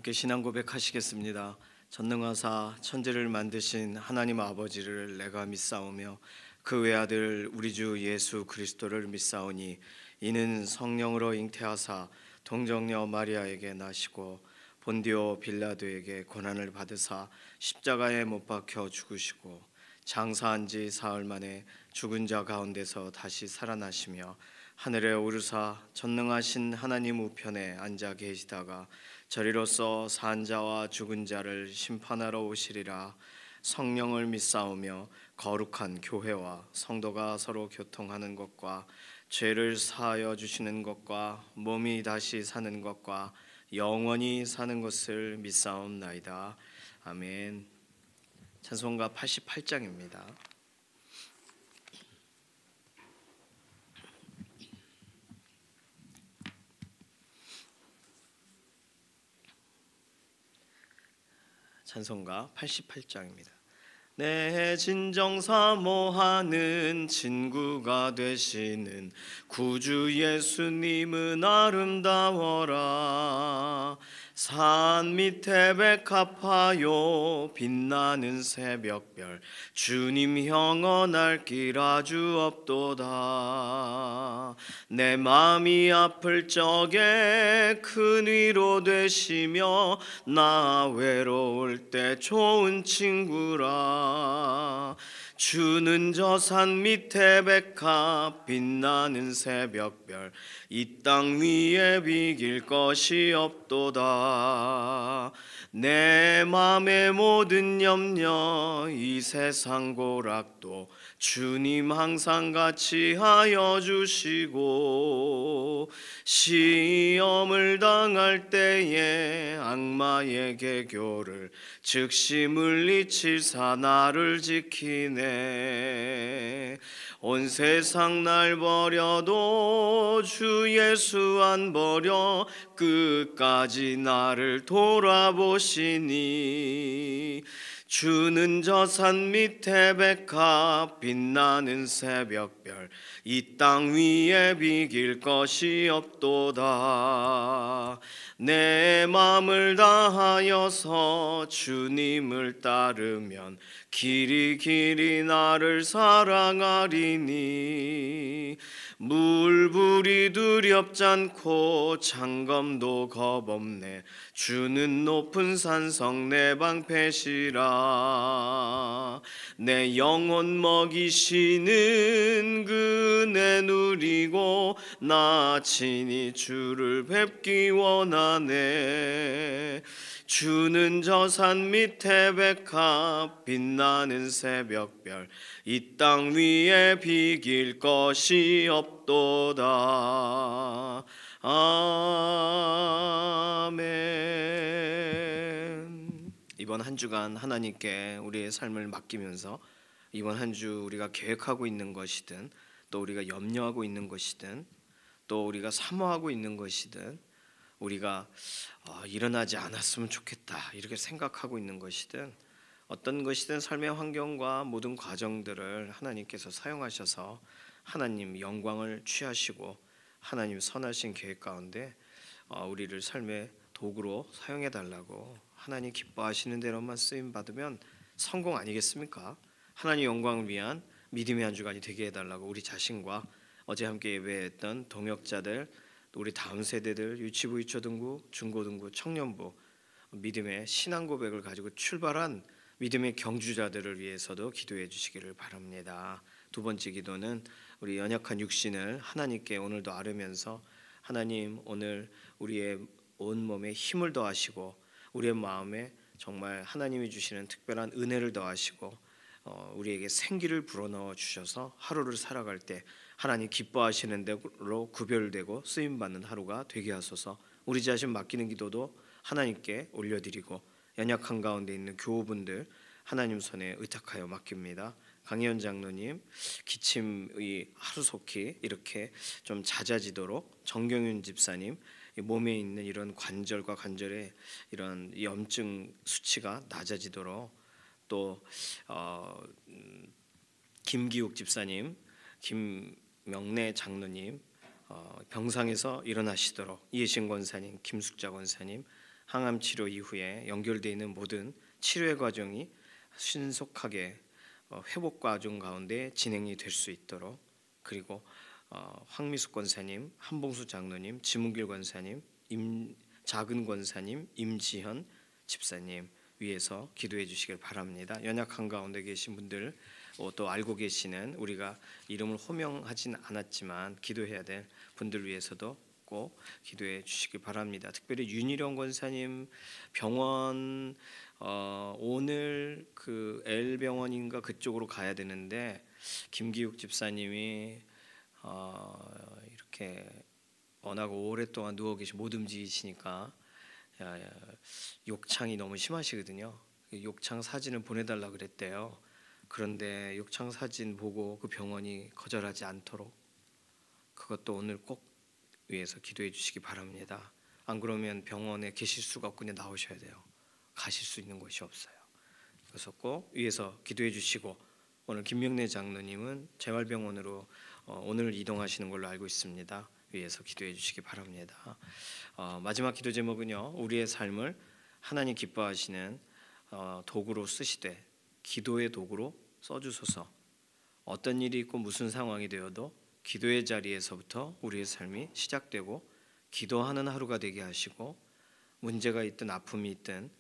함께 신앙 고백하시겠습니다. 전능하사 천지를 만드신 하나님 아버지를 내가 믿사오며 그 외아들 우리 주 예수 그리스도를 믿사오니 이는 성령으로 잉태하사 동정녀 마리아에게 나시고 본디오 빌라도에게 고난을 받으사 십자가에 못 박혀 죽으시고 장사한 지 사흘 만에 죽은 자 가운데서 다시 살아나시며 하늘에 오르사 전능하신 하나님 우편에 앉아 계시다가 저리로서 산 자와 죽은 자를 심판하러 오시리라. 성령을 믿사오며 거룩한 교회와 성도가 서로 교통하는 것과 죄를 사하여 주시는 것과 몸이 다시 사는 것과 영원히 사는 것을 믿사옵나이다. 아멘. 찬송가 88장입니다. 찬송가 88장입니다. 내 진정 사모하는 친구가 되시는 구주 예수님은 아름다워라. 산 밑에 백합화요 빛나는 새벽별 주님 영원할 길 아주 없도다. 내 마음이 아플 적에 큰 위로 되시며 나 외로울 때 좋은 친구라. 주는 저 산 밑에 백합 빛나는 새벽별 이 땅 위에 비길 것이 없도다. 내 맘의 모든 염려 이 세상 고락도 주님 항상 같이 하여 주시고 시험을 당할 때에 악마의 개교를 즉시 물리치사 나를 지키네. 온 세상 날 버려도 주 예수 안 버려 끝까지 나를 돌아보시니. 주는 저 산 밑에 백합 빛나는 새벽별 이 땅 위에 비길 것이 없도다. 내 마음을 다하여서 주님을 따르면 길이 길이 나를 사랑하리니. 물불이 두렵잖고 장검도 겁없네. 주는 높은 산성 내 방패시라. 내 영혼 먹이시는 그 은혜 누리고 나 친히 주를 뵙기 원하네. 주는 저 산 밑에 백합 빛나는 새벽별 이 땅 위에 비길 것이 없도다. 아멘. 이번 한 주간 하나님께 우리의 삶을 맡기면서 이번 한 주 우리가 계획하고 있는 것이든 또 우리가 염려하고 있는 것이든 또 우리가 사모하고 있는 것이든 우리가 일어나지 않았으면 좋겠다 이렇게 생각하고 있는 것이든 어떤 것이든 삶의 환경과 모든 과정들을 하나님께서 사용하셔서 하나님 영광을 취하시고 하나님 선하신 계획 가운데 우리를 삶의 도구로 사용해 달라고 하나님 기뻐하시는 대로만 쓰임 받으면 성공 아니겠습니까? 하나님 영광을 위한 믿음의 한 주간이 되게 해달라고 우리 자신과 어제 함께 예배했던 동역자들 또 우리 다음 세대들 유치부, 유초등부, 중고등부, 청년부 믿음의 신앙 고백을 가지고 출발한 믿음의 경주자들을 위해서도 기도해 주시기를 바랍니다. 두 번째 기도는 우리 연약한 육신을 하나님께 오늘도 아뢰면서 하나님 오늘 우리의 온몸에 힘을 더하시고 우리의 마음에 정말 하나님이 주시는 특별한 은혜를 더하시고 우리에게 생기를 불어넣어 주셔서 하루를 살아갈 때 하나님 기뻐하시는 대로 구별되고 쓰임받는 하루가 되게 하소서. 우리 자신 맡기는 기도도 하나님께 올려드리고 연약한 가운데 있는 교우분들 하나님 손에 의탁하여 맡깁니다. 강희연 장로님 기침이 하루속히 이렇게 좀 잦아지도록, 정경윤 집사님 몸에 있는 이런 관절과 관절에 이런 염증 수치가 낮아지도록, 또 김기욱 집사님, 김명래 장로님 병상에서 일어나시도록, 이해신 권사님, 김숙자 권사님 항암 치료 이후에 연결되어 있는 모든 치료의 과정이 신속하게 회복 과정 가운데 진행이 될 수 있도록, 그리고 황미숙 권사님, 한봉수 장로님, 지문길 권사님, 작은 권사님, 임지현 집사님 위해서 기도해 주시길 바랍니다. 연약한 가운데 계신 분들, 또 알고 계시는, 우리가 이름을 호명하진 않았지만 기도해야 될 분들 위해서도 꼭 기도해 주시기 바랍니다. 특별히 윤희령 권사님 병원, 오늘 그 L병원인가 그쪽으로 가야 되는데, 김기욱 집사님이 이렇게 워낙 오랫동안 누워 계시 못 움직이시니까 욕창이 너무 심하시거든요. 욕창 사진을 보내달라 그랬대요. 그런데 욕창 사진 보고 그 병원이 거절하지 않도록, 그것도 오늘 꼭 위해서 기도해 주시기 바랍니다. 안 그러면 병원에 계실 수가 없고 그냥 나오셔야 돼요. 가실 수 있는 곳이 없어요. 그래서 꼭 위해서 기도해 주시고, 오늘 김명래 장로님은 재활병원으로 오늘 이동하시는 걸로 알고 있습니다. 위해서 기도해 주시기 바랍니다. 마지막 기도 제목은요, 우리의 삶을 하나님 기뻐하시는 도구로 쓰시되 기도의 도구로 써주소서. 어떤 일이 있고 무슨 상황이 되어도 기도의 자리에서부터 우리의 삶이 시작되고 기도하는 하루가 되게 하시고, 문제가 있든 아픔이 있든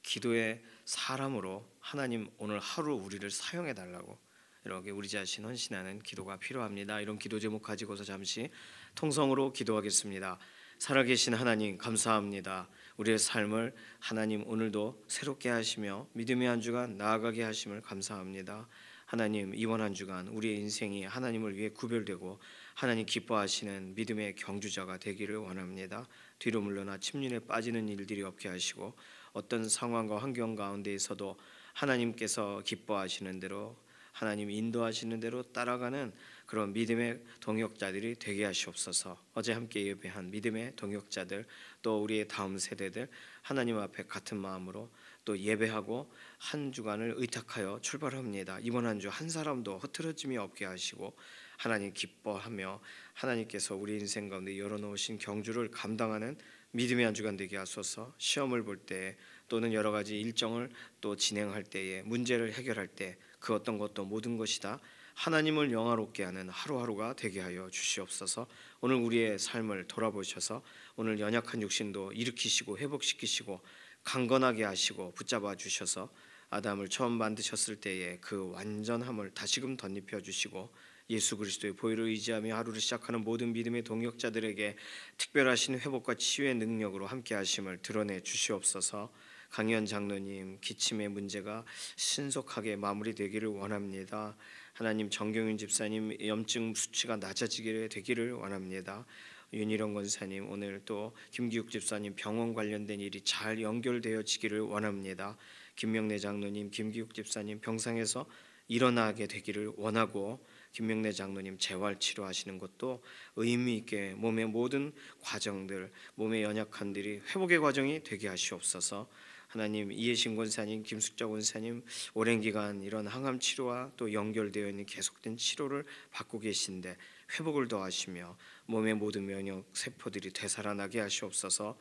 기도의 사람으로 하나님 오늘 하루 우리를 사용해 달라고 이렇게 우리 자신 헌신하는 기도가 필요합니다. 이런 기도 제목 가지고서 잠시 통성으로 기도하겠습니다. 살아계신 하나님 감사합니다. 우리의 삶을 하나님 오늘도 새롭게 하시며 믿음의 한 주간 나아가게 하심을 감사합니다. 하나님, 이번 한 주간 우리의 인생이 하나님을 위해 구별되고 하나님 기뻐하시는 믿음의 경주자가 되기를 원합니다. 뒤로 물러나 침륜에 빠지는 일들이 없게 하시고, 어떤 상황과 환경 가운데에서도 하나님께서 기뻐하시는 대로, 하나님 인도하시는 대로 따라가는 그런 믿음의 동역자들이 되게 하시옵소서. 어제 함께 예배한 믿음의 동역자들, 또 우리의 다음 세대들 하나님 앞에 같은 마음으로 또 예배하고 한 주간을 의탁하여 출발합니다. 이번 한 주 한 사람도 흐트러짐이 없게 하시고 하나님 기뻐하며 하나님께서 우리 인생 가운데 열어놓으신 경주를 감당하는 믿음의 한 주간 되게 하소서. 시험을 볼 때 또는 여러 가지 일정을 또 진행할 때에, 문제를 해결할 때 그 어떤 것도 모든 것이 다 하나님을 영화롭게 하는 하루하루가 되게 하여 주시옵소서. 오늘 우리의 삶을 돌아보셔서 오늘 연약한 육신도 일으키시고 회복시키시고 강건하게 하시고 붙잡아 주셔서 아담을 처음 만드셨을 때의 그 완전함을 다시금 덧입혀 주시고, 예수 그리스도의 보혈을 의지하며 하루를 시작하는 모든 믿음의 동역자들에게 특별하신 회복과 치유의 능력으로 함께 하심을 드러내 주시옵소서. 강현 장로님 기침의 문제가 신속하게 마무리되기를 원합니다. 하나님, 정경윤 집사님 염증 수치가 낮아지게 되기를 원합니다. 윤희령 권사님, 오늘 또 김기욱 집사님 병원 관련된 일이 잘 연결되어지기를 원합니다. 김명래 장로님, 김기욱 집사님 병상에서 일어나게 되기를 원하고, 김명래 장로님 재활 치료하시는 것도 의미 있게 몸의 모든 과정들, 몸의 연약한들이 회복의 과정이 되게 하시옵소서. 하나님, 이해신 권사님, 김숙자 권사님 오랜 기간 이런 항암 치료와 또 연결되어 있는 계속된 치료를 받고 계신데 회복을 더하시며 몸의 모든 면역 세포들이 되살아나게 하시옵소서.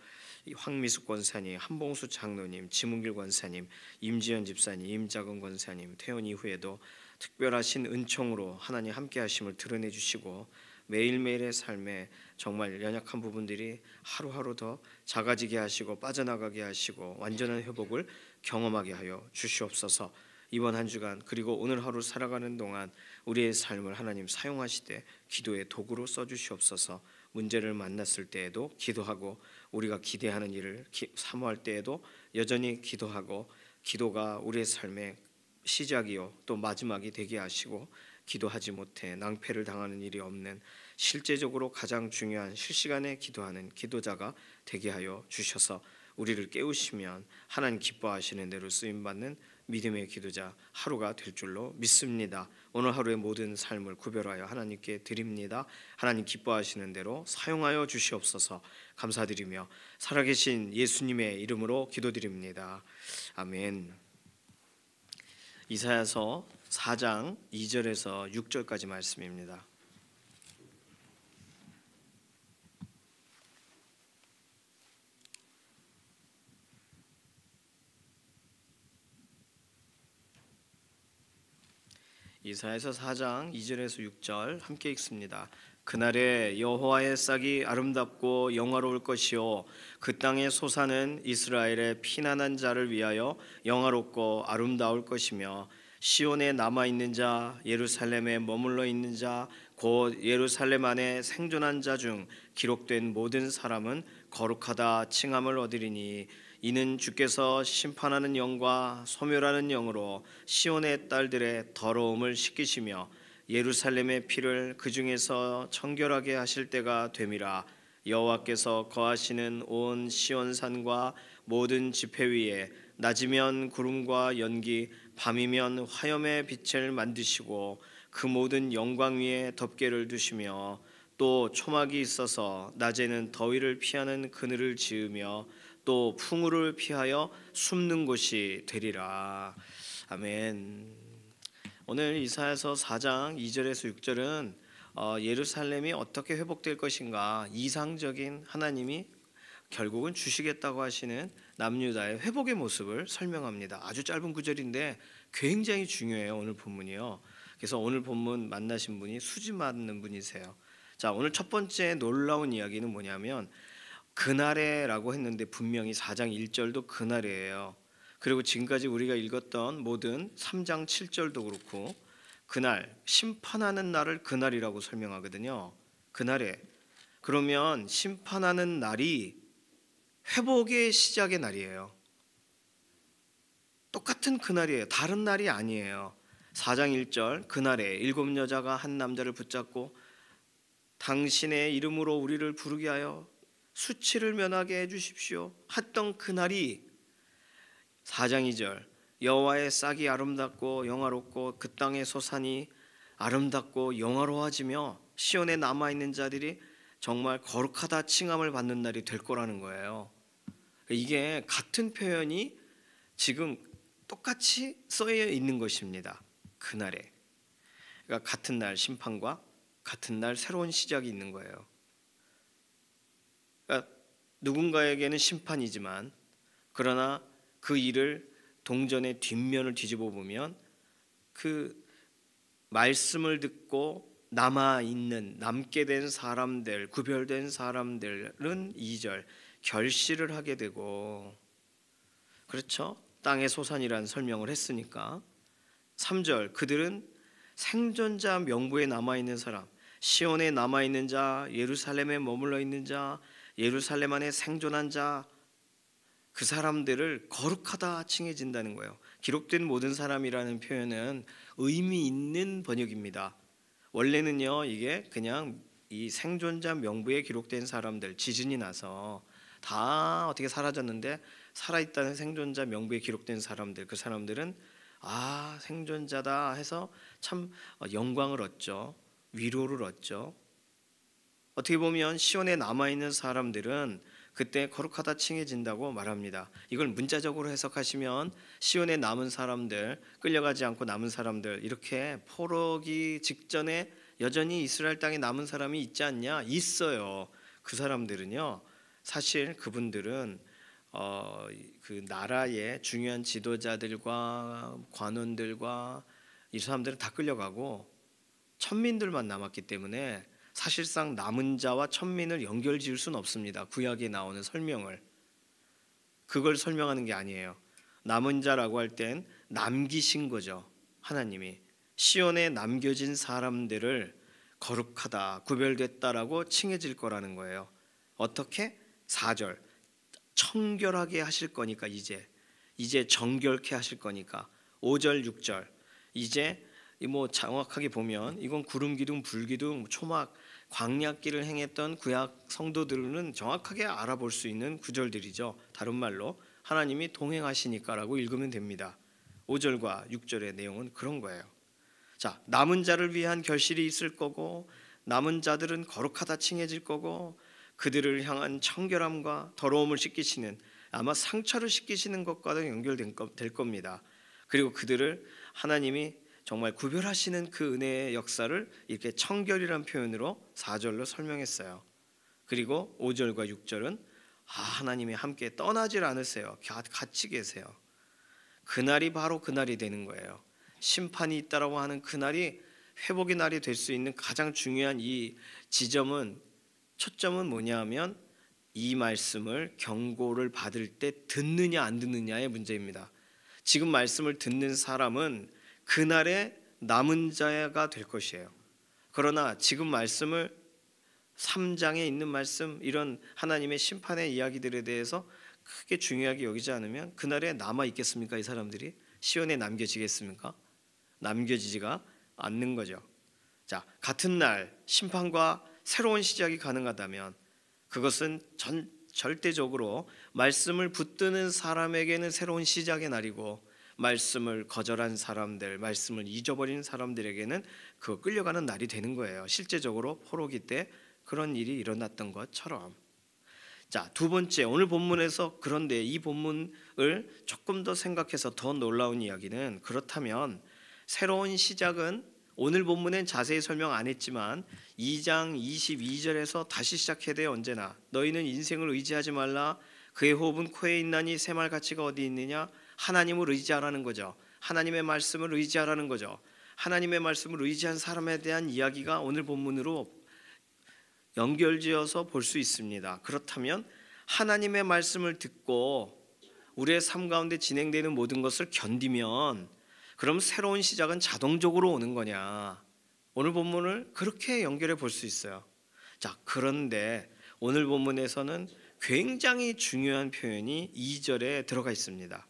황미숙 권사님, 한봉수 장로님, 지문길 권사님, 임지연 집사님, 임작은 권사님 퇴원 이후에도 특별하신 은총으로 하나님 함께 하심을 드러내 주시고, 매일매일의 삶에 정말 연약한 부분들이 하루하루 더 작아지게 하시고 빠져나가게 하시고 완전한 회복을 경험하게 하여 주시옵소서. 이번 한 주간 그리고 오늘 하루 살아가는 동안 우리의 삶을 하나님 사용하시되 기도의 도구로 써주시옵소서. 문제를 만났을 때에도 기도하고, 우리가 기대하는 일을 사모할 때에도 여전히 기도하고, 기도가 우리의 삶의 시작이요 또 마지막이 되게 하시고, 기도하지 못해 낭패를 당하는 일이 없는 실제적으로 가장 중요한 실시간에 기도하는 기도자가 되게 하여 주셔서 우리를 깨우시면 하나님 기뻐하시는 대로 쓰임받는 믿음의 기도자 하루가 될 줄로 믿습니다. 오늘 하루의 모든 삶을 구별하여 하나님께 드립니다. 하나님 기뻐하시는 대로 사용하여 주시옵소서. 감사드리며 살아계신 예수님의 이름으로 기도드립니다. 아멘. 이사야서 4장 2절에서 6절까지 말씀입니다. 이사야서 4장 2절에서 6절 함께 읽습니다. 그날에 여호와의 싹이 아름답고 영화로울 것이요 그 땅의 소사는 이스라엘의 피난한 자를 위하여 영화롭고 아름다울 것이며 시온에 남아 있는 자 예루살렘에 머물러 있는 자 곧 예루살렘 안에 생존한 자 중 기록된 모든 사람은 거룩하다 칭함을 얻으리니 이는 주께서 심판하는 영과 소멸하는 영으로 시온의 딸들의 더러움을 씻기시며 예루살렘의 피를 그 중에서 청결하게 하실 때가 됨이라. 여호와께서 거하시는 온 시온산과 모든 지폐 위에 낮이면 구름과 연기 밤이면 화염의 빛을 만드시고 그 모든 영광 위에 덮개를 두시며 또 초막이 있어서 낮에는 더위를 피하는 그늘을 지으며 또 풍우를 피하여 숨는 곳이 되리라. 아멘. 오늘 이사야서 4장 2절에서 6절은 예루살렘이 어떻게 회복될 것인가, 이상적인 하나님이 결국은 주시겠다고 하시는 남유다의 회복의 모습을 설명합니다. 아주 짧은 구절인데 굉장히 중요해요. 오늘 본문이요. 그래서 오늘 본문 만나신 분이 수지 맞는 분이세요. 자, 오늘 첫 번째 놀라운 이야기는 뭐냐면 그날에라고 했는데 분명히 4장 1절도 그날이에요. 그리고 지금까지 우리가 읽었던 모든 3장 7절도 그렇고 그날, 심판하는 날을 그날이라고 설명하거든요. 그날에. 그러면 심판하는 날이 회복의 시작의 날이에요. 똑같은 그날이에요. 다른 날이 아니에요. 4장 1절 그날에 7 여자가 한 남자를 붙잡고 당신의 이름으로 우리를 부르게 하여 수치를 면하게 해주십시오 했던 그날이 4장 2절 여호와의 싹이 아름답고 영화롭고 그 땅의 소산이 아름답고 영화로워지며 시온에 남아있는 자들이 정말 거룩하다 칭함을 받는 날이 될 거라는 거예요. 이게 같은 표현이 지금 똑같이 써여 있는 것입니다. 그날에. 그러니까 같은 날 심판과 같은 날 새로운 시작이 있는 거예요. 그러니까 누군가에게는 심판이지만 그러나 그 일을 동전의 뒷면을 뒤집어 보면 그 말씀을 듣고 남게 된 사람들, 구별된 사람들은 2절 결실을 하게 되고, 그렇죠? 땅의 소산이라는 설명을 했으니까 3절 그들은 생존자 명부에 남아있는 사람, 시온에 남아있는 자, 예루살렘에 머물러 있는 자, 예루살렘 안에 생존한 자, 그 사람들을 거룩하다 칭해진다는 거예요. 기록된 모든 사람이라는 표현은 의미 있는 번역입니다. 원래는요 이게 그냥 이 생존자 명부에 기록된 사람들, 지진이 나서 다 어떻게 사라졌는데 살아있다는 생존자 명부에 기록된 사람들, 그 사람들은 생존자다 해서 참 영광을 얻죠. 위로를 얻죠. 어떻게 보면 시온에 남아있는 사람들은 그때 거룩하다 칭해진다고 말합니다. 이걸 문자적으로 해석하시면 시온에 남은 사람들, 끌려가지 않고 남은 사람들, 이렇게 포로기 직전에 여전히 이스라엘 땅에 남은 사람이 있지 않냐? 있어요. 그 사람들은요 사실 그분들은 그 나라의 중요한 지도자들과 관원들과 이 사람들은 다 끌려가고 천민들만 남았기 때문에 사실상 남은 자와 천민을 연결지을 수는 없습니다. 구약에 나오는 설명을. 그걸 설명하는 게 아니에요. 남은 자라고 할 땐 남기신 거죠. 하나님이 시온에 남겨진 사람들을 거룩하다, 구별됐다라고 칭해질 거라는 거예요. 어떻게? 4절 청결하게 하실 거니까 이제 정결케 하실 거니까. 5절 6절 이제 뭐 정확하게 보면 이건 구름 기둥 불 기둥 초막 광야길을 행했던 구약 성도들은 정확하게 알아볼 수 있는 구절들이죠. 다른 말로 하나님이 동행하시니까라고 읽으면 됩니다. 5절과 6절의 내용은 그런 거예요. 자, 남은 자를 위한 결실이 있을 거고 남은 자들은 거룩하다 칭해질 거고 그들을 향한 청결함과 더러움을 씻기시는, 아마 상처를 씻기시는 것과도 연결될 겁니다. 그리고 그들을 하나님이 정말 구별하시는 그 은혜의 역사를 이렇게 청결이란 표현으로 4절로 설명했어요. 그리고 5절과 6절은 하나님이 함께 떠나질 않으세요. 같이 계세요. 그날이 바로 그날이 되는 거예요. 심판이 있다라고 하는 그날이 회복의 날이 될 수 있는 가장 중요한 이 지점은, 초점은 뭐냐 하면 이 말씀을 경고를 받을 때 듣느냐 안 듣느냐의 문제입니다. 지금 말씀을 듣는 사람은 그날의 남은 자가 될 것이에요. 그러나 지금 말씀을 3장에 있는 말씀, 이런 하나님의 심판의 이야기들에 대해서 크게 중요하게 여기지 않으면 그날에 남아 있겠습니까? 이 사람들이 시온에 남겨지겠습니까? 남겨지지가 않는 거죠. 자, 같은 날 심판과 새로운 시작이 가능하다면 그것은 절대적으로 말씀을 붙드는 사람에게는 새로운 시작의 날이고, 말씀을 거절한 사람들, 말씀을 잊어버린 사람들에게는 그 끌려가는 날이 되는 거예요. 실제적으로 포로기 때 그런 일이 일어났던 것처럼. 자, 두 번째, 오늘 본문에서, 그런데 이 본문을 조금 더 생각해서 더 놀라운 이야기는, 그렇다면 새로운 시작은 오늘 본문엔 자세히 설명 안 했지만 2장 22절에서 다시 시작해야 돼요. 언제나 너희는 인생을 의지하지 말라. 그의 호흡은 코에 있나니 새말 가치가 어디 있느냐. 하나님을 의지하라는 거죠. 하나님의 말씀을 의지하라는 거죠. 하나님의 말씀을 의지한 사람에 대한 이야기가 오늘 본문으로 연결지어서 볼 수 있습니다. 그렇다면 하나님의 말씀을 듣고 우리의 삶 가운데 진행되는 모든 것을 견디면 그럼 새로운 시작은 자동적으로 오는 거냐? 오늘 본문을 그렇게 연결해 볼 수 있어요. 자, 그런데 오늘 본문에서는 굉장히 중요한 표현이 2절에 들어가 있습니다.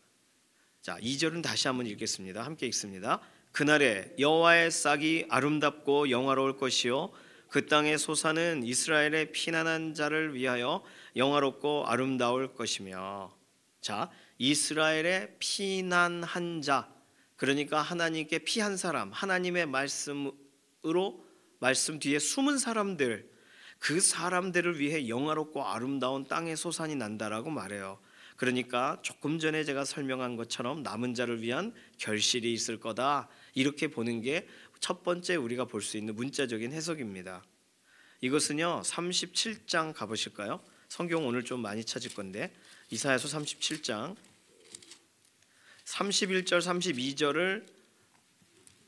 자, 2절은 다시 한번 읽겠습니다. 함께 읽습니다. 그날에 여호와의 싹이 아름답고 영화로울 것이요 그 땅의 소사는 이스라엘의 피난한 자를 위하여 영화롭고 아름다울 것이며. 자, 이스라엘의 피난한 자, 그러니까 하나님께 피한 사람, 하나님의 말씀으로 말씀 뒤에 숨은 사람들, 그 사람들을 위해 영화롭고 아름다운 땅의 소산이 난다라고 말해요. 그러니까 조금 전에 제가 설명한 것처럼 남은 자를 위한 결실이 있을 거다, 이렇게 보는 게 첫 번째 우리가 볼 수 있는 문자적인 해석입니다. 이것은요 37장 가보실까요? 성경 오늘 좀 많이 찾을 건데 이사야서 37장 31절 32절을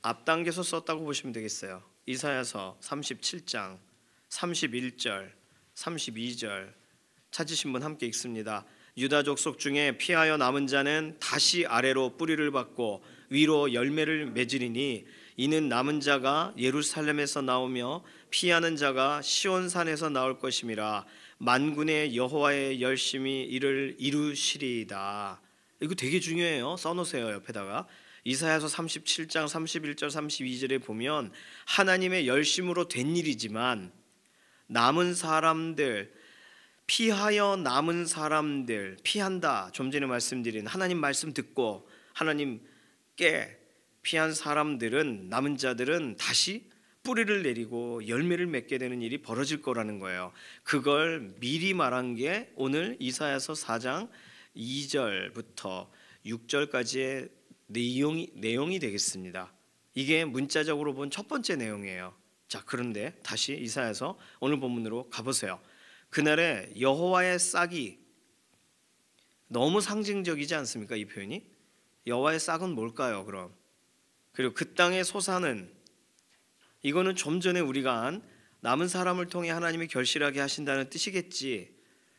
앞당겨서 썼다고 보시면 되겠어요. 이사야서 37장 31절 32절 찾으신 분 함께 읽습니다. 유다 족속 중에 피하여 남은 자는 다시 아래로 뿌리를 받고 위로 열매를 맺으리니 이는 남은 자가 예루살렘에서 나오며 피하는 자가 시온산에서 나올 것임이라. 만군의 여호와의 열심히 이를 이루시리이다. 이거 되게 중요해요. 써놓으세요 옆에다가. 이사야서 37장 31절 32절에 보면 하나님의 열심으로 된 일이지만 남은 사람들, 피하여 남은 사람들, 피한다, 좀 전에 말씀드린 하나님 말씀 듣고 하나님께 피한 사람들은, 남은 자들은 다시 뿌리를 내리고 열매를 맺게 되는 일이 벌어질 거라는 거예요. 그걸 미리 말한 게 오늘 이사야서 4장 2절부터 6절까지의 내용이 되겠습니다. 이게 문자적으로 본 첫 번째 내용이에요. 자, 그런데 다시 이사야서 오늘 본문으로 가보세요. 그날에 여호와의 싹이, 너무 상징적이지 않습니까? 이 표현이. 여호와의 싹은 뭘까요? 그럼 그리고 그 땅의 소사는, 이거는 좀 전에 우리가 한 남은 사람을 통해 하나님이 결실하게 하신다는 뜻이겠지.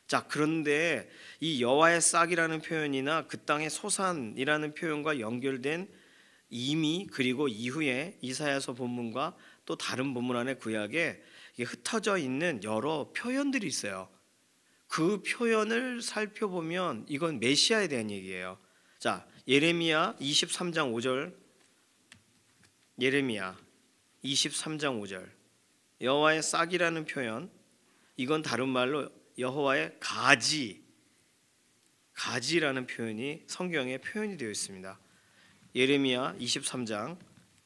자, 그런데 이 여호와의 싹이라는 표현이나 그 땅의 소산이라는 표현과 연결된 이미 그리고 이후에 이사야서 본문과 또 다른 본문 안에 구약에 흩어져 있는 여러 표현들이 있어요. 그 표현을 살펴보면 이건 메시아에 대한 얘기예요. 자, 예레미야 23장 5절, 예레미야 23장 5절, 여호와의 싹이라는 표현, 이건 다른 말로 여호와의 가지라는 표현이 성경에 표현이 되어 있습니다. 예레미야 23장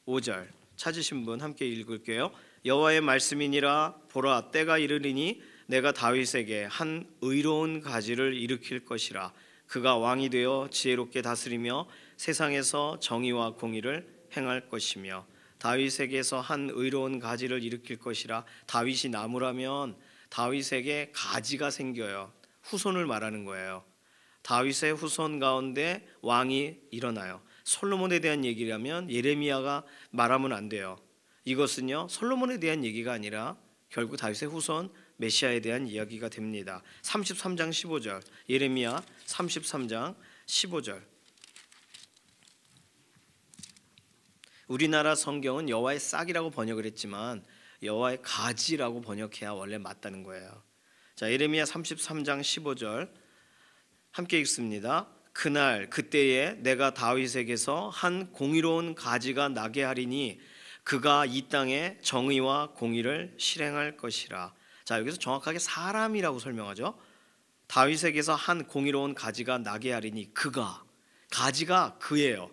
5절 찾으신 분 함께 읽을게요. 여호와의 말씀이니라. 보라, 때가 이르리니 내가 다윗에게 한 의로운 가지를 일으킬 것이라. 그가 왕이 되어 지혜롭게 다스리며 세상에서 정의와 공의를 행할 것이며. 다윗에게서 한 의로운 가지를 일으킬 것이라. 다윗이 나무라면 다윗에게 가지가 생겨요. 후손을 말하는 거예요. 다윗의 후손 가운데 왕이 일어나요. 솔로몬에 대한 얘기라면 예레미야가 말하면 안 돼요. 이것은요 솔로몬에 대한 얘기가 아니라 결국 다윗의 후손 메시아에 대한 이야기가 됩니다. 33장 15절, 예레미야 33장 15절. 우리나라 성경은 여호와의 싹이라고 번역을 했지만 여호와의 가지라고 번역해야 원래 맞다는 거예요. 자, 예레미야 33장 15절 함께 읽습니다. 그날 그때에 내가 다윗에게서 한 공의로운 가지가 나게 하리니 그가 이 땅에 정의와 공의를 실행할 것이라. 자, 여기서 정확하게 사람이라고 설명하죠. 다윗에게서 한 공의로운 가지가 나게 하리니 그가, 가지가 그예요.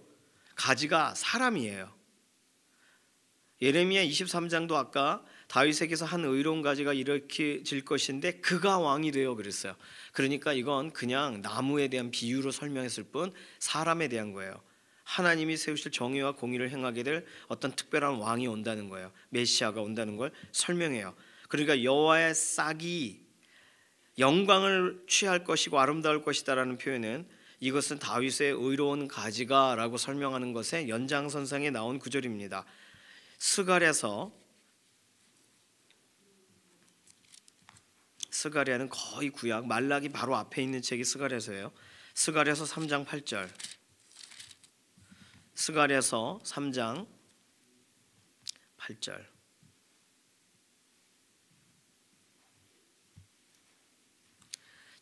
가지가 사람이에요. 예레미야 23장도 아까 다윗에게서 한 의로운 가지가 일으켜질 것인데 그가 왕이 되어 그랬어요. 그러니까 이건 그냥 나무에 대한 비유로 설명했을 뿐 사람에 대한 거예요. 하나님이 세우실 정의와 공의를 행하게 될 어떤 특별한 왕이 온다는 거예요. 메시아가 온다는 걸 설명해요. 그러니까 여호와의 싹이 영광을 취할 것이고 아름다울 것이다라는 표현은 이것은 다윗의 의로운 가지가라고 설명하는 것의 연장선상에 나온 구절입니다. 스가랴는 거의 구약, 말라기 바로 앞에 있는 책이 스가랴서예요. 스가랴서 3장 8절. 스가랴서 3장 8절.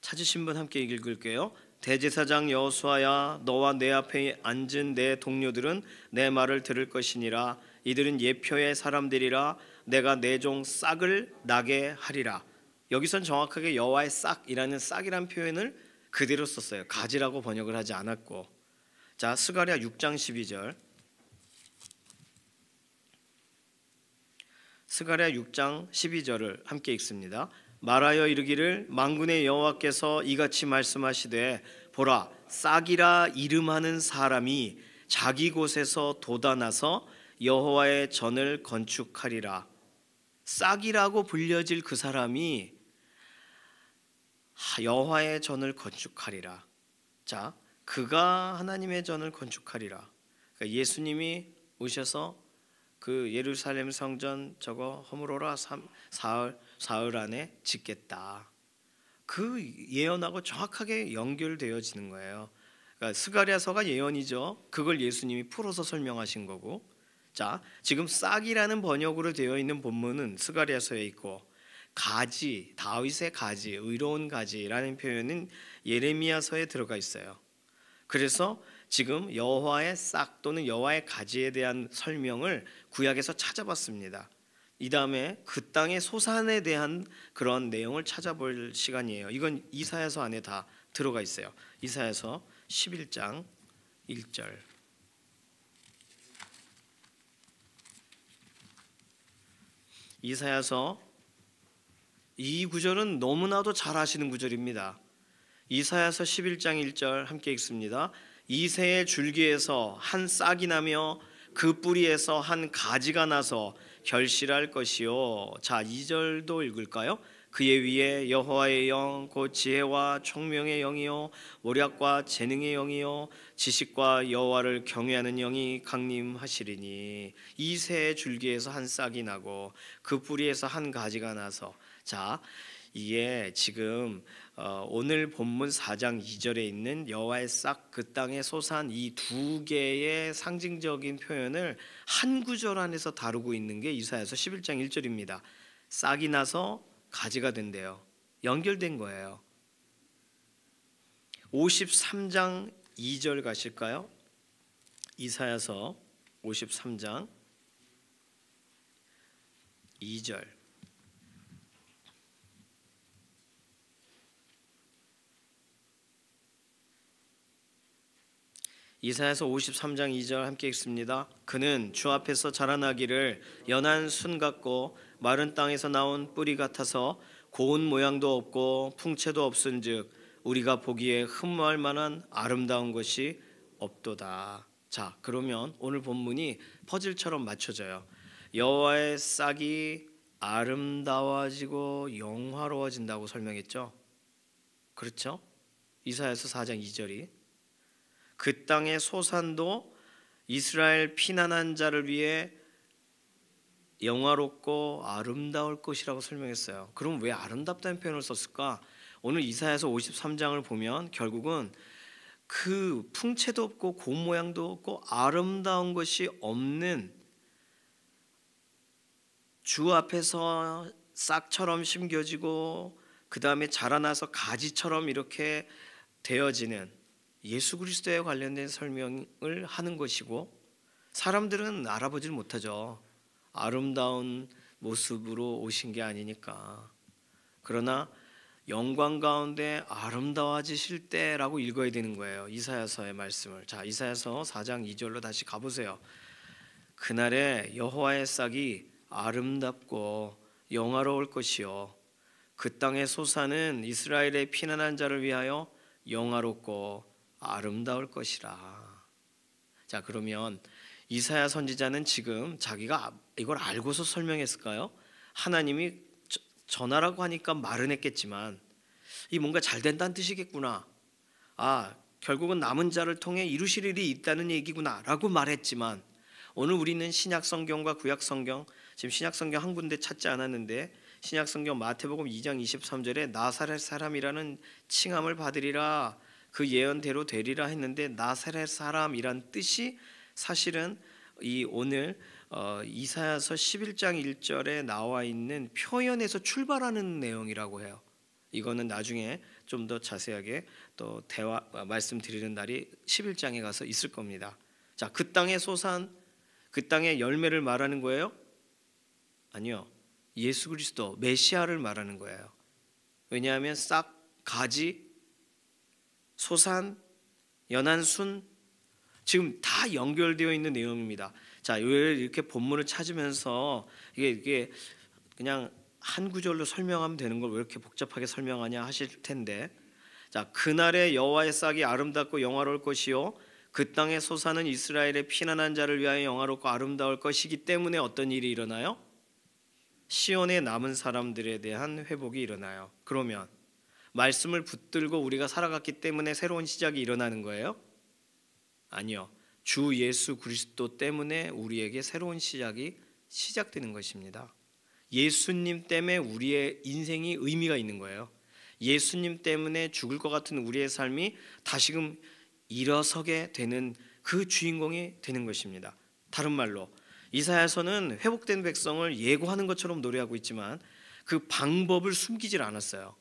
찾으신 분 함께 읽을게요. 대제사장 여호수아야, 너와 내 앞에 앉은 내 동료들은 내 말을 들을 것이니라. 이들은 예표의 사람들이라. 내가 내 종 싹을 나게 하리라. 여기선 정확하게 여호와의 싹이라는 싹이란 표현을 그대로 썼어요. 가지라고 번역을 하지 않았고. 자, 스가랴 6장 12절. 스가랴 6장 12절을 함께 읽습니다. 말하여 이르기를 만군의 여호와께서 이같이 말씀하시되 보라, 싹이라 이름하는 사람이 자기 곳에서 돋아나서 여호와의 전을 건축하리라. 싹이라고 불려질 그 사람이 여호와의 전을 건축하리라. 자, 그가 하나님의 전을 건축하리라. 그러니까 예수님이 오셔서 그 예루살렘 성전 저거 허물어라 사흘 안에 짓겠다. 그 예언하고 정확하게 연결되어지는 거예요. 그러니까 스가랴서가 예언이죠. 그걸 예수님이 풀어서 설명하신 거고. 자, 지금 싹이라는 번역으로 되어 있는 본문은 스가랴서에 있고 가지, 다윗의 가지, 의로운 가지라는 표현은 예레미야서에 들어가 있어요. 그래서 지금 여호와의 싹 또는 여호와의 가지에 대한 설명을 구약에서 찾아봤습니다. 이 다음에 그 땅의 소산에 대한 그런 내용을 찾아볼 시간이에요. 이건 이사야서 안에 다 들어가 있어요. 이사야서 11장 1절. 이사야서 이 구절은 너무나도 잘 아시는 구절입니다. 이사야서 11장 1절 함께 읽습니다. 이새의 줄기에서 한 싹이 나며 그 뿌리에서 한 가지가 나서 결실할 것이요. 자, 2절도 읽을까요? 그의 위에 여호와의 영 곧 지혜와 총명의 영이요 모략과 재능의 영이요 지식과 여호와를 경외하는 영이 강림하시리니. 이새의 줄기에서 한 싹이 나고 그 뿌리에서 한 가지가 나서. 자, 이게 지금 오늘 본문 4장 2절에 있는 여호와의 싹 그 땅에 솟아 이 두 개의 상징적인 표현을 한 구절 안에서 다루고 있는 게 이사야서 11장 1절입니다. 싹이 나서 가지가 된대요. 연결된 거예요. 53장 2절 가실까요? 이사야서 53장 2절. 이사야서 53장 2절 함께 읽습니다. 그는 주 앞에서 자라나기를 연한 순 같고 마른 땅에서 나온 뿌리 같아서 고운 모양도 없고 풍채도 없은즉 우리가 보기에 흠모할 만한 아름다운 것이 없도다. 자, 그러면 오늘 본문이 퍼즐처럼 맞춰져요. 여호와의 싹이 아름다워지고 영화로워진다고 설명했죠. 그렇죠? 이사야서 4장 2절이 그 땅의 소산도 이스라엘 피난한 자를 위해 영화롭고 아름다울 것이라고 설명했어요. 그럼 왜 아름답다는 표현을 썼을까? 오늘 이사야서 53장을 보면 결국은 그 풍채도 없고 곰 모양도 없고 아름다운 것이 없는 주 앞에서 싹처럼 심겨지고 그 다음에 자라나서 가지처럼 이렇게 되어지는 예수 그리스도에 관련된 설명을 하는 것이고, 사람들은 알아보질 못하죠. 아름다운 모습으로 오신 게 아니니까. 그러나 영광 가운데 아름다워지실 때라고 읽어야 되는 거예요, 이사야서의 말씀을. 자, 이사야서 4장 2절로 다시 가보세요. 그날에 여호와의 싹이 아름답고 영화로울 것이요 그 땅의 소사는 이스라엘의 피난한 자를 위하여 영화롭고 아름다울 것이라. 자, 그러면 이사야 선지자는 지금 자기가 이걸 알고서 설명했을까요? 하나님이 전하라고 하니까 말은 했겠지만 이 뭔가 잘 된다는 뜻이겠구나, 결국은 남은 자를 통해 이루실 일이 있다는 얘기구나 라고 말했지만, 오늘 우리는 신약 성경과 구약 성경, 지금 신약 성경 한 군데 찾지 않았는데 신약 성경 마태복음 2장 23절에 나사렛 사람이라는 칭함을 받으리라, 그 예언대로 되리라 했는데 나사렛 사람이란 뜻이 사실은 이 오늘 이사야서 11장 1절에 나와 있는 표현에서 출발하는 내용이라고 해요. 이거는 나중에 좀 더 자세하게 또 말씀드리는 날이 11장에 가서 있을 겁니다. 자, 그 땅의 소산, 그 땅의 열매를 말하는 거예요? 아니요, 예수 그리스도 메시아를 말하는 거예요. 왜냐하면 싹, 가지, 소산, 연한 순, 지금 다 연결되어 있는 내용입니다. 자, 왜 이렇게 본문을 찾으면서 이게 그냥 한 구절로 설명하면 되는 걸 왜 이렇게 복잡하게 설명하냐 하실 텐데, 자, 그날의 여호와의 싹이 아름답고 영화로울 것이요 그 땅의 소사는 이스라엘의 피난한 자를 위하여 영화롭고 아름다울 것이기 때문에 어떤 일이 일어나요? 시온에 남은 사람들에 대한 회복이 일어나요. 그러면 말씀을 붙들고 우리가 살아갔기 때문에 새로운 시작이 일어나는 거예요? 아니요, 주 예수 그리스도 때문에 우리에게 새로운 시작이 시작되는 것입니다. 예수님 때문에 우리의 인생이 의미가 있는 거예요. 예수님 때문에 죽을 것 같은 우리의 삶이 다시금 일어서게 되는 그 주인공이 되는 것입니다. 다른 말로 이사야서는 회복된 백성을 예고하는 것처럼 노래하고 있지만 그 방법을 숨기질 않았어요.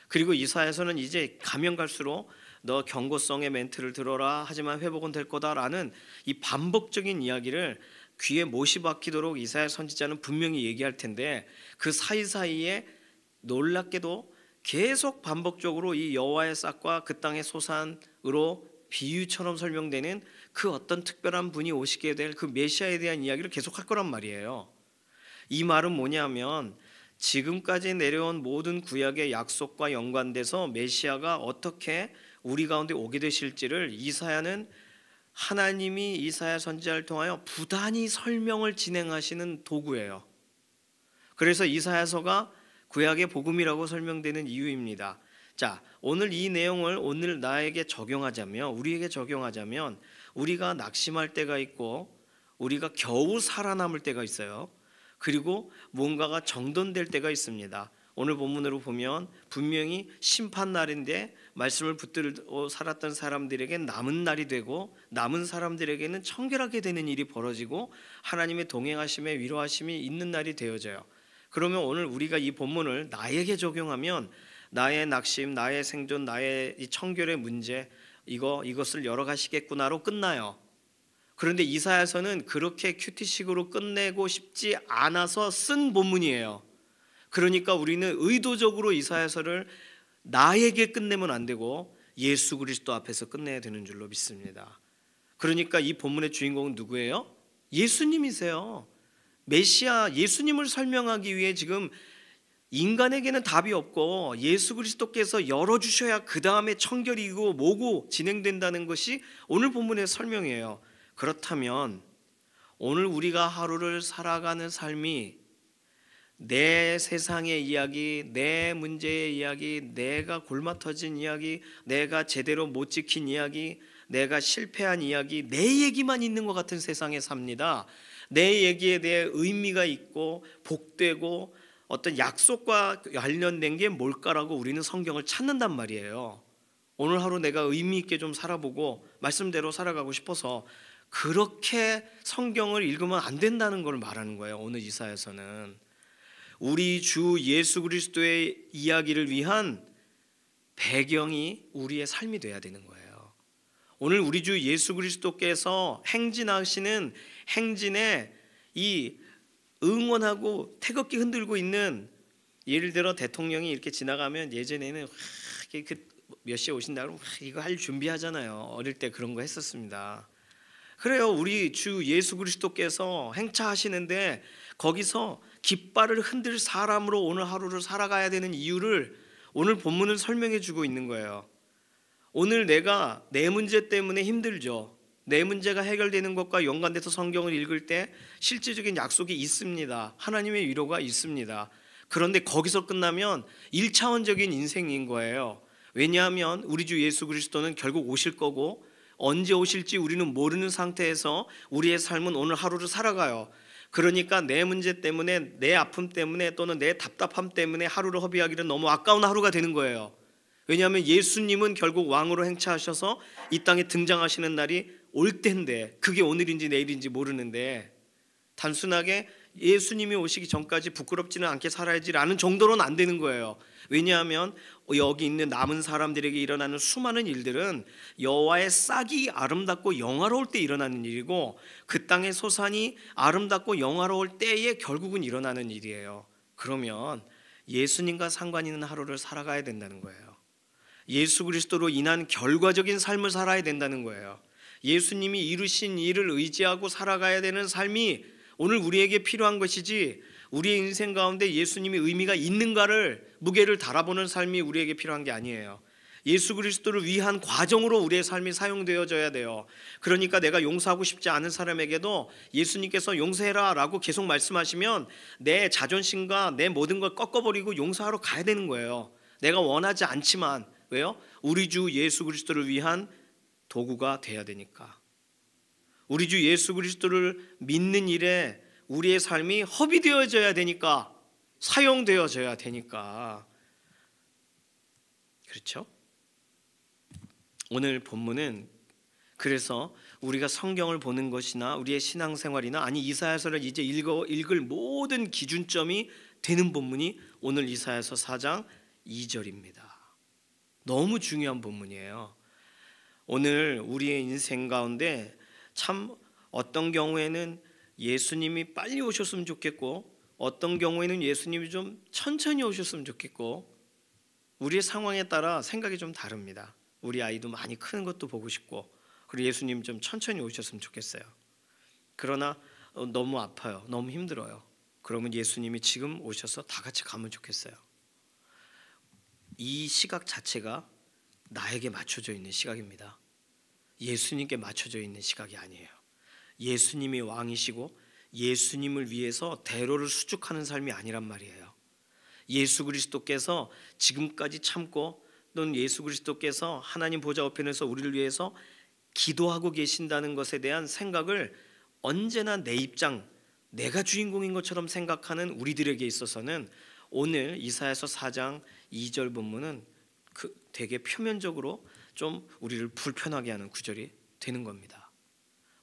그리고 이사야서는 이제 가면 갈수록 너 경고성의 멘트를 들어라 하지만 회복은 될 거다라는 이 반복적인 이야기를 귀에 못이 박히도록 이사야 선지자는 분명히 얘기할 텐데, 그 사이사이에 놀랍게도 계속 반복적으로 이 여호와의 싹과 그 땅의 소산으로 비유처럼 설명되는 그 어떤 특별한 분이 오시게 될 그 메시아에 대한 이야기를 계속할 거란 말이에요. 이 말은 뭐냐면 지금까지 내려온 모든 구약의 약속과 연관돼서 메시아가 어떻게 우리 가운데 오게 되실지를 이사야는 하나님이 이사야 선지자를 통하여 부단히 설명을 진행하시는 도구예요. 그래서 이사야서가 구약의 복음이라고 설명되는 이유입니다. 자, 오늘 이 내용을 오늘 나에게 적용하자면, 우리에게 적용하자면 우리가 낙심할 때가 있고 우리가 겨우 살아남을 때가 있어요. 그리고 뭔가가 정돈될 때가 있습니다. 오늘 본문으로 보면 분명히 심판날인데 말씀을 붙들고 살았던 사람들에게는 남은 날이 되고 남은 사람들에게는 청결하게 되는 일이 벌어지고 하나님의 동행하심에 위로하심이 있는 날이 되어져요. 그러면 오늘 우리가 이 본문을 나에게 적용하면 나의 낙심, 나의 생존, 나의 이 청결의 문제, 이것을 열어가시겠구나로 끝나요. 그런데 이사야서는 그렇게 큐티식으로 끝내고 싶지 않아서 쓴 본문이에요. 그러니까 우리는 의도적으로 이사야서를 나에게 끝내면 안 되고 예수 그리스도 앞에서 끝내야 되는 줄로 믿습니다. 그러니까 이 본문의 주인공은 누구예요? 예수님이세요. 메시아 예수님을 설명하기 위해 지금 인간에게는 답이 없고 예수 그리스도께서 열어주셔야 그 다음에 청결이고 뭐고 진행된다는 것이 오늘 본문의 설명이에요. 그렇다면 오늘 우리가 하루를 살아가는 삶이 내 세상의 이야기, 내 문제의 이야기, 내가 골마 터진 이야기, 내가 제대로 못 지킨 이야기, 내가 실패한 이야기, 내 얘기만 있는 것 같은 세상에 삽니다. 내 얘기에 대해 의미가 있고 복되고 어떤 약속과 관련된 게 뭘까라고 우리는 성경을 찾는단 말이에요. 오늘 하루 내가 의미 있게 좀 살아보고 말씀대로 살아가고 싶어서 그렇게 성경을 읽으면 안 된다는 걸 말하는 거예요. 오늘 이사야서는 우리 주 예수 그리스도의 이야기를 위한 배경이 우리의 삶이 돼야 되는 거예요. 오늘 우리 주 예수 그리스도께서 행진하시는 행진에 이 응원하고 태극기 흔들고 있는, 예를 들어 대통령이 이렇게 지나가면 예전에는 몇 시에 오신다 그러면 이거 할 준비하잖아요. 어릴 때 그런 거 했었습니다. 그래요. 우리 주 예수 그리스도께서 행차하시는데 거기서 깃발을 흔들 사람으로 오늘 하루를 살아가야 되는 이유를 오늘 본문을 설명해 주고 있는 거예요. 오늘 내가 내 문제 때문에 힘들죠. 내 문제가 해결되는 것과 연관돼서 성경을 읽을 때 실질적인 약속이 있습니다. 하나님의 위로가 있습니다. 그런데 거기서 끝나면 1차원적인 인생인 거예요. 왜냐하면 우리 주 예수 그리스도는 결국 오실 거고 언제 오실지 우리는 모르는 상태에서 우리의 삶은 오늘 하루를 살아가요. 그러니까 내 문제 때문에, 내 아픔 때문에 또는 내 답답함 때문에 하루를 허비하기는 너무 아까운 하루가 되는 거예요. 왜냐하면 예수님은 결국 왕으로 행차하셔서 이 땅에 등장하시는 날이 올 텐데, 그게 오늘인지 내일인지 모르는데 단순하게 예수님이 오시기 전까지 부끄럽지는 않게 살아야지라는 정도로는 안 되는 거예요. 왜냐하면 여기 있는 남은 사람들에게 일어나는 수많은 일들은 여호와의 싹이 아름답고 영화로울 때 일어나는 일이고, 그 땅의 소산이 아름답고 영화로울 때에 결국은 일어나는 일이에요. 그러면 예수님과 상관 있는 하루를 살아가야 된다는 거예요. 예수 그리스도로 인한 결과적인 삶을 살아야 된다는 거예요. 예수님이 이루신 일을 의지하고 살아가야 되는 삶이 오늘 우리에게 필요한 것이지, 우리의 인생 가운데 예수님이 의미가 있는가를, 무게를 달아보는 삶이 우리에게 필요한 게 아니에요. 예수 그리스도를 위한 과정으로 우리의 삶이 사용되어져야 돼요. 그러니까 내가 용서하고 싶지 않은 사람에게도 예수님께서 용서해라 라고 계속 말씀하시면 내 자존심과 내 모든 걸 꺾어버리고 용서하러 가야 되는 거예요. 내가 원하지 않지만. 왜요? 우리 주 예수 그리스도를 위한 도구가 돼야 되니까. 우리 주 예수 그리스도를 믿는 일에 우리의 삶이 허비되어져야 되니까, 사용되어져야 되니까. 그렇죠? 오늘 본문은 그래서 우리가 성경을 보는 것이나 우리의 신앙생활이나, 아니 이사야서를 이제 읽을 모든 기준점이 되는 본문이 오늘 이사야서 4장 2절입니다. 너무 중요한 본문이에요. 오늘 우리의 인생 가운데 참 어떤 경우에는 예수님이 빨리 오셨으면 좋겠고, 어떤 경우에는 예수님이 좀 천천히 오셨으면 좋겠고, 우리의 상황에 따라 생각이 좀 다릅니다. 우리 아이도 많이 크는 것도 보고 싶고, 그리고 예수님 좀 천천히 오셨으면 좋겠어요. 그러나 너무 아파요. 너무 힘들어요. 그러면 예수님이 지금 오셔서 다 같이 가면 좋겠어요. 이 시각 자체가 나에게 맞춰져 있는 시각입니다. 예수님께 맞춰져 있는 시각이 아니에요. 예수님이 왕이시고 예수님을 위해서 대로를 수축하는 삶이 아니란 말이에요. 예수 그리스도께서 지금까지 참고, 또는 예수 그리스도께서 하나님 보좌 우편에서 우리를 위해서 기도하고 계신다는 것에 대한 생각을 언제나 내 입장, 내가 주인공인 것처럼 생각하는 우리들에게 있어서는 오늘 이사야서 4장 2절 본문은 되게 표면적으로 좀 우리를 불편하게 하는 구절이 되는 겁니다.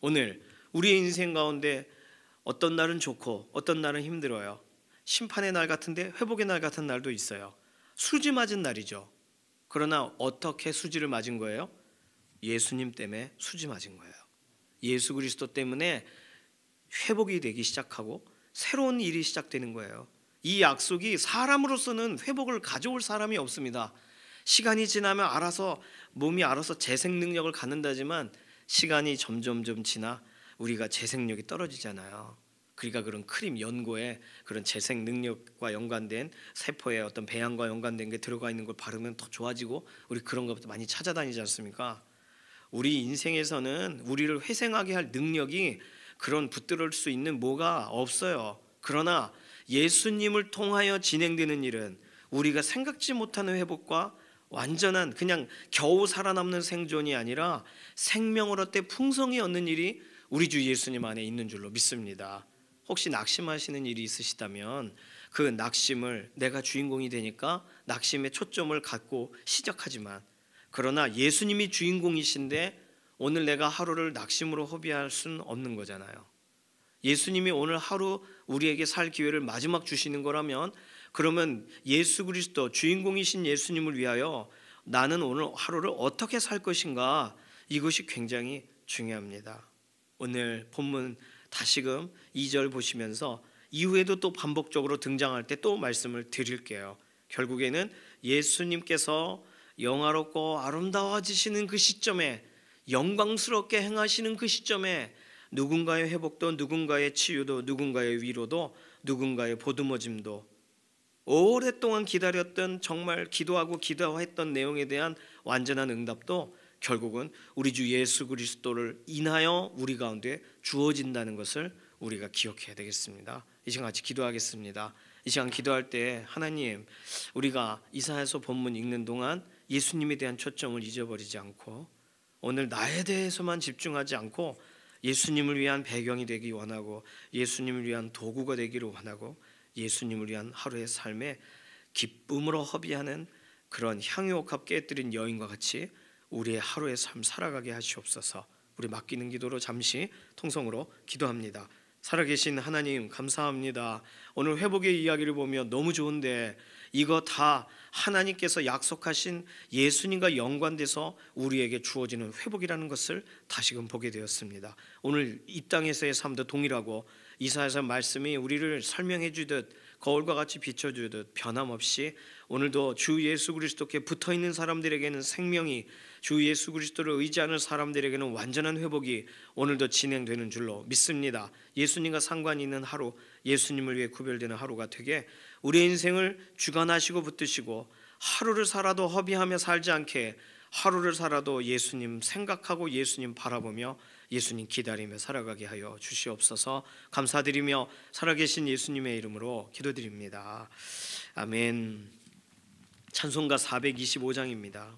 오늘 우리의 인생 가운데 어떤 날은 좋고 어떤 날은 힘들어요. 심판의 날 같은데 회복의 날 같은 날도 있어요. 수지 맞은 날이죠. 그러나 어떻게 수지를 맞은 거예요? 예수님 때문에 수지 맞은 거예요. 예수 그리스도 때문에 회복이 되기 시작하고 새로운 일이 시작되는 거예요. 이 약속이 사람으로서는 회복을 가져올 사람이 없습니다. 시간이 지나면 몸이 알아서 재생 능력을 갖는다지만 시간이 점점 지나 우리가 재생력이 떨어지잖아요. 그러니까 그런 크림 연고에 그런 재생 능력과 연관된 세포의 어떤 배양과 연관된 게 들어가 있는 걸 바르면 더 좋아지고, 우리 그런 것부터 많이 찾아다니지 않습니까? 우리 인생에서는 우리를 회생하게 할 능력이 그런 붙들을 수 있는 뭐가 없어요. 그러나 예수님을 통하여 진행되는 일은 우리가 생각지 못하는 회복과 완전한 그냥 겨우 살아남는 생존이 아니라 생명을 얻되 풍성히 얻는 일이 우리 주 예수님 안에 있는 줄로 믿습니다. 혹시 낙심하시는 일이 있으시다면 그 낙심을 내가 주인공이 되니까 낙심의 초점을 갖고 시작하지만, 그러나 예수님이 주인공이신데 오늘 내가 하루를 낙심으로 허비할 수는 없는 거잖아요. 예수님이 오늘 하루 우리에게 살 기회를 마지막 주시는 거라면, 그러면 예수 그리스도 주인공이신 예수님을 위하여 나는 오늘 하루를 어떻게 살 것인가, 이것이 굉장히 중요합니다. 오늘 본문 다시금 2절 보시면서 이후에도 또 반복적으로 등장할 때 또 말씀을 드릴게요. 결국에는 예수님께서 영화롭고 아름다워지시는 그 시점에, 영광스럽게 행하시는 그 시점에 누군가의 회복도, 누군가의 치유도, 누군가의 위로도, 누군가의 보듬어짐도, 오랫동안 기다렸던, 정말 기도하고 기도했던 내용에 대한 완전한 응답도 결국은 우리 주 예수 그리스도를 인하여 우리 가운데 주어진다는 것을 우리가 기억해야 되겠습니다. 이 시간 같이 기도하겠습니다. 이 시간 기도할 때 하나님, 우리가 이사야서 본문 읽는 동안 예수님에 대한 초점을 잊어버리지 않고 오늘 나에 대해서만 집중하지 않고 예수님을 위한 배경이 되기 원하고, 예수님을 위한 도구가 되기를 원하고, 예수님을 위한 하루의 삶에 기쁨으로 허비하는 그런 향유옥합 깨뜨린 여인과 같이 우리의 하루의 삶 살아가게 하시옵소서. 우리 맡기는 기도로 잠시 통성으로 기도합니다. 살아계신 하나님, 감사합니다. 오늘 회복의 이야기를 보며 너무 좋은데 이거 다 하나님께서 약속하신 예수님과 연관돼서 우리에게 주어지는 회복이라는 것을 다시금 보게 되었습니다. 오늘 이 땅에서의 삶도 동일하고 이사야서 말씀이 우리를 설명해 주듯 거울과 같이 비춰주듯 변함없이 오늘도 주 예수 그리스도께 붙어있는 사람들에게는 생명이, 주 예수 그리스도를 의지하는 사람들에게는 완전한 회복이 오늘도 진행되는 줄로 믿습니다. 예수님과 상관이 있는 하루, 예수님을 위해 구별되는 하루가 되게 우리의 인생을 주관하시고 붙드시고, 하루를 살아도 허비하며 살지 않게 하루를 살아도 예수님 생각하고 예수님 바라보며 예수님 기다리며 살아가게 하여 주시옵소서. 감사드리며 살아계신 예수님의 이름으로 기도드립니다. 아멘. 찬송가 425장입니다.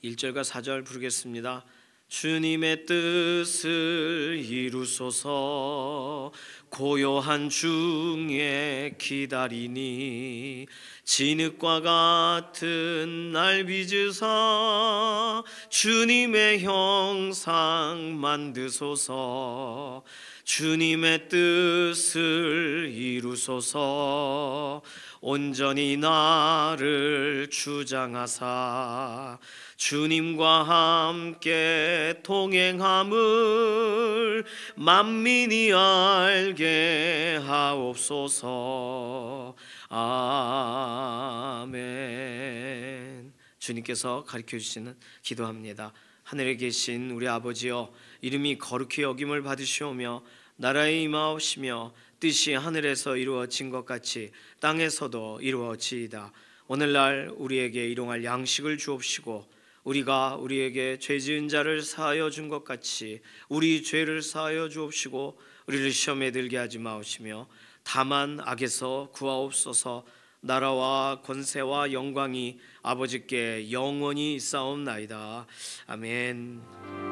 1절과 4절 부르겠습니다. 주님의 뜻을 이루소서. 고요한 중에 기다리니 진흙과 같은 날 빚으사 주님의 형상 만드소서. 주님의 뜻을 이루소서. 온전히 나를 주장하사 주님과 함께 동행함을 만민이 알게 하옵소서. 아멘. 주님께서 가르쳐 주시는 기도합니다. 하늘에 계신 우리 아버지여, 이름이 거룩히 여김을 받으시오며 나라에 임하옵시며 뜻이 하늘에서 이루어진 것 같이 땅에서도 이루어지이다. 오늘날 우리에게 일용할 양식을 주옵시고 우리가 우리에게 죄 지은 자를 사하여 준 것 같이 우리 죄를 사하여 주옵시고 우리를 시험에 들게 하지 마옵시며 다만 악에서 구하옵소서. 나라와 권세와 영광이 아버지께 영원히 있사옵나이다. 아멘.